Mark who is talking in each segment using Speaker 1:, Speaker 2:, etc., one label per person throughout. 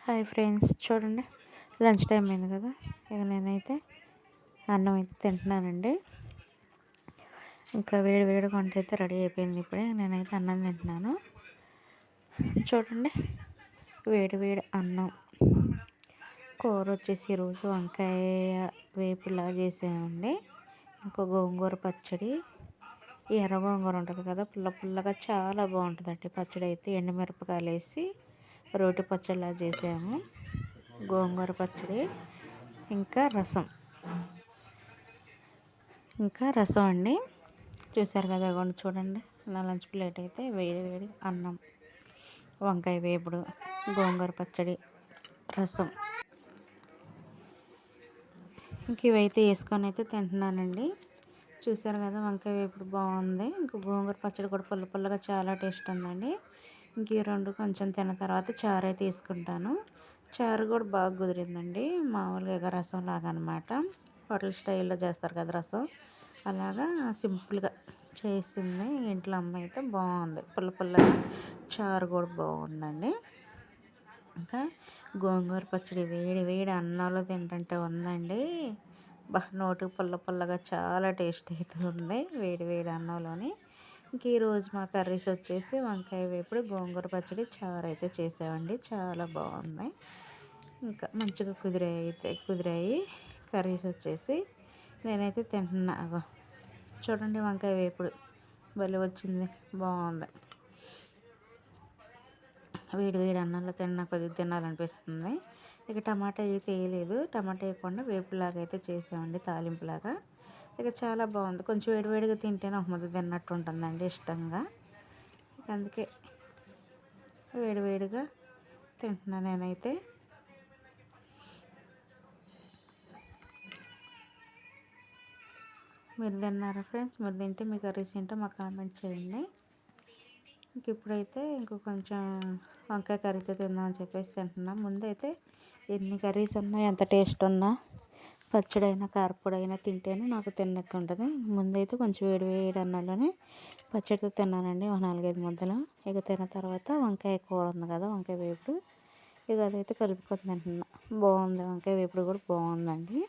Speaker 1: Hi friends, చూడండి lunch time అయింది కదా. ఇక నేనైతే అన్నం అయితే తింటున్నానండి. ఇంకా వేడి వేడి వంట అయితే రెడీ అయిపోయింది. ఇప్పుడే నేనైతే అన్నం తింటున్నాను. చూడండి, వేడి వేడి అన్నం. కూర వచ్చేసి ఈరోజు వంకాయ వేపులా చేసామండి. ఇంకో గోంగూర పచ్చడి, ఎర్ర గోంగూర ఉంటుంది కదా, పుల్ల పుల్లగా చాలా బాగుంటుందండి. పచ్చడి అయితే ఎండుమిరపకాయలు వేసి రోటి పచ్చడిలా చేసాము. గోంగూర పచ్చడి, ఇంకా రసం అండి. చూసారు కదా, చూడండి నా లంచ్ ప్లేట్ అయితే వేడి వేడి అన్నం, వంకాయ వేపుడు, గోంగూర పచ్చడి, రసం. ఇంక ఇవైతే వేసుకొని అయితే తింటున్నానండి. చూసారు కదా, వంకాయ వేపుడు బాగుంది. ఇంకా గోంగూర పచ్చడి కూడా పుల్ల పుల్లగా చాలా టేస్ట్ ఉందండి. ఇంక ఈ రెండు కొంచెం తిన్న తర్వాత చారు అయితే తీసుకుంటాను. చారు కూడా బాగా కుదిరిందండి. మామూలుగా రసం లాగా అనమాట. హోటల్ స్టైల్లో చేస్తారు కదా రసం, అలాగా సింపుల్గా చేసింది ఇంట్లో అమ్మ అయితే. బాగుంది, పుల్ల పుల్లగా చారు కూడా బాగుందండి. ఇంకా గోంగూర పచ్చడి వేడి వేడి అన్నంలో తింటుంటే ఉందండి. నోటికి పుల్ల పుల్లగా చాలా టేస్ట్ అయితే ఉంది వేడి వేడి అన్నంలోని. ఇంక ఈరోజు మా కర్రీస్ వచ్చేసి వంకాయ వేపుడు, గోంగూర పచ్చడి, చారు అయితే చేసామండి. చాలా బాగుంది. ఇంకా మంచిగా కుదిరాయి కర్రీస్ వచ్చేసి. నేనైతే తింటున్నా. చూడండి, వంకాయ వేపుడు భలే వచ్చింది, బాగుంది. వేడి వేడి అన్నంలో కొద్దిగా తినాలనిపిస్తుంది. ఇక టమాటా అయితే వేయలేదు. టమాటా వేయకుండా వేపులాగా అయితే చేసామండి, తాలింపులాగా. ఇక చాలా బాగుంది. కొంచెం వేడివేడిగా తింటేనే ఒక ముద్ద తిన్నట్టు ఉంటుందండి, ఇష్టంగా. ఇక అందుకే వేడివేడిగా తింటున్నాను నేనైతే. మీరు తిన్నారా ఫ్రెండ్స్? మీరు తింటే మీ కర్రీస్ ఏంటో మాకు కామెంట్ చేయండి. ఇంక ఇప్పుడైతే కొంచెం వంకాయ కర్రీతో తిందామని చెప్పేసి తింటున్నాం. ముందైతే ఎన్ని కర్రీస్ ఉన్నా, ఎంత టేస్ట్ ఉన్నా, పచ్చడైనా కారపొడైనా తింటేనే నాకు తిన్నట్టు ఉంటుంది. ముందైతే కొంచెం వేడి వేడి అన్నంలోనే పచ్చడితో తిన్నానండి, ఒక 4-5 ముద్దలు. ఇక తిన్న తర్వాత వంకాయ కూర ఉంది కదా, వంకాయ వేపుడు, ఇక అదైతే కలుపుకొని తింటున్నా. బాగుంది, వంకాయ వేపుడు కూడా బాగుందండి.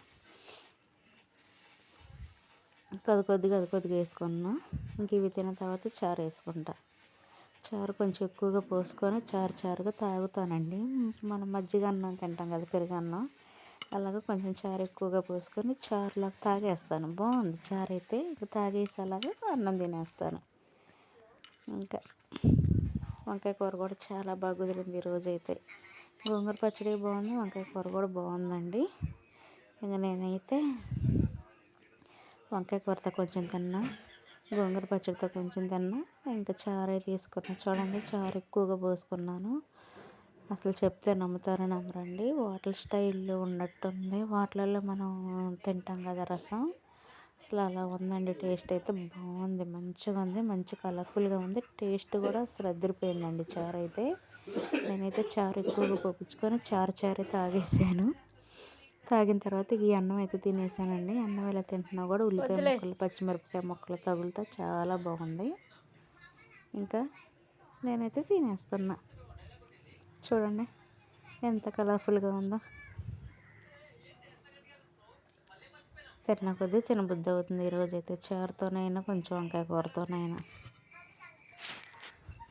Speaker 1: అది కొద్దిగా వేసుకున్నా. ఇంక ఇవి తిన్న తర్వాత చారు వేసుకుంటా. చారు కొంచెం ఎక్కువగా పోసుకొని చారుగా తాగుతానండి. మనం మజ్జిగ అన్నం తింటాం కదా, పెరుగన్నం, అలాగే కొంచెం చారు ఎక్కువగా పోసుకొని చారులాగా తాగేస్తాను. బాగుంది చారు అయితే. ఇక తాగేసి అలాగే అన్నం తినేస్తాను. ఇంకా వంకాయ కూర కూడా చాలా బాగా కుదిరింది ఈరోజు అయితే. గోంగూర పచ్చడి బాగుంది, వంకాయ కూర కూడా బాగుందండి. ఇక నేనైతే వంకాయ కూరతో కొంచెం తిన్నా, గోంగూర పచ్చడితో కొంచెం తిన్నా. ఇంకా చారు తీసుకున్నాను. చూడండి, చారు ఎక్కువగా పోసుకున్నాను. అసలు చెప్తే నమ్ముతారో నమ్మరండి, హోటల్ స్టైల్లో ఉన్నట్టుంది. వాటిలలో మనం తింటాం కదా రసం, అసలు అలా ఉందండి. టేస్ట్ అయితే బాగుంది, మంచిగా ఉంది, మంచి కలర్ఫుల్గా ఉంది. టేస్ట్ కూడా అసలు అదిరిపోయిందండి చారు అయితే. నేనైతే చారు ఎక్కువగా పోపించుకొని చారు తాగేసాను. తాగిన తర్వాత ఈ అన్నం అయితే తినేసానండి. అన్నం ఎలా తింటున్నా కూడా ఉల్లిపాయ ముక్కలు, పచ్చిమిరపకాయ ముక్కలు తగులుతా చాలా బాగుంది. ఇంకా నేనైతే తినేస్తున్నా. చూడండి ఎంత కలర్ఫుల్గా ఉందో. తిన్న కొద్దీ తినబుద్ధి అవుతుంది. ఈరోజైతే చారుతోనైనా, కొంచెం వంకాయ కూరతోనైనా.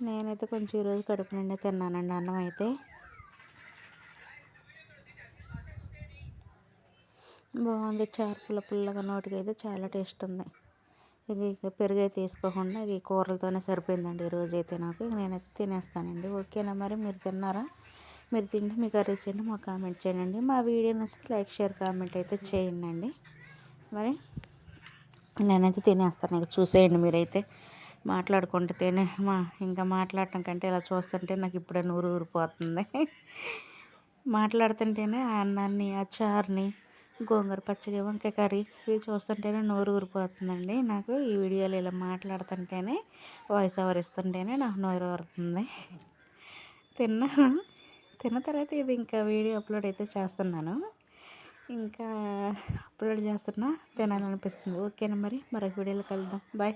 Speaker 1: నేనైతే కొంచెం ఈరోజు కడుపు నిండా తిన్నానండి అన్నం అయితే. బాగుంది చారు, పుల్లగా నోటికి అయితే చాలా టేస్ట్ ఉంది. ఇక పెరుగు అయితే వేసుకోకుండా ఈ కూరలతోనే సరిపోయిందండి ఈరోజు అయితే నాకు. ఇక నేనైతే తినేస్తానండి. ఓకేనా మరి? మీరు తిన్నారా? మీరు తింటే మీ కర్రీస్ ఏంటో మాకు కామెంట్ చేయండి. మా వీడియో నచ్చితే లైక్, షేర్, కామెంట్ అయితే చేయండి. మరి నేనైతే తినేస్తాను. ఇక చూసేయండి మీరైతే. మాట్లాడుకుంటేనే ఇంకా మాట్లాడటం కంటే ఇలా చూస్తుంటే నాకు ఇప్పుడే నూరు ఊరిపోతుంది. మాట్లాడుతుంటేనే ఆ అన్నాన్ని, ఆ చారుని, గోంగూర పచ్చడి, వంకాయ కర్రీ ఇవి చూస్తుంటేనే నోరు ఊరిపోతుందండి నాకు. ఈ వీడియోలో ఇలా మాట్లాడుతుంటేనే, వాయిస్ ఓవర్ ఇస్తుంటేనే నాకు నోరు ఊరుతుంది. తిన్న తర్వాత ఇది ఇంకా వీడియో అప్లోడ్ అయితే చేస్తున్నాను. ఇంకా అప్లోడ్ చేస్తున్నా, తినాలనిపిస్తుంది. ఓకేనా మరి? మరొక వీడియోలో కలుద్దాం. బాయ్.